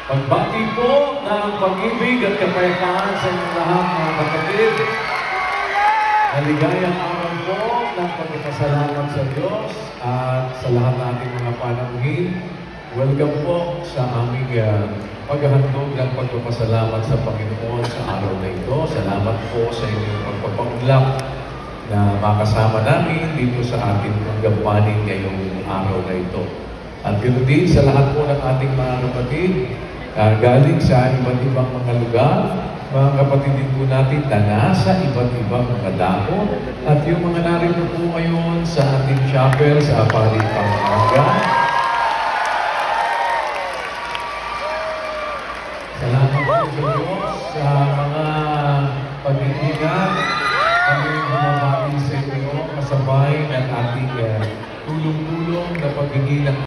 Pagbati po ng pag-ibig at kapayapaan sa inyong lahat, mga kapatid. Maligayang araw po ng pagpapasalamat sa Diyos at sa lahat ng ating mga panauhin. Welcome po sa aming paghahandog ng pagpapasalamat sa Panginoon sa araw na ito. Salamat po sa inyong pagpapaunlak na makasama namin dito sa ating paggampanin ngayong araw na ito. At ganoon din sa lahat po ng ating mga kapatid, galing sa iba't ibang mga lugar, mga kapatid din po natin na nasa iba't ibang mga dako, at yung mga narito po ngayon sa ating chapel sa Apalit Pampanga. Salamat po sa Diyos sa mga pag-iingat, kami bumabati sa inyo kasabay ng ating tulong-tulong na pagiging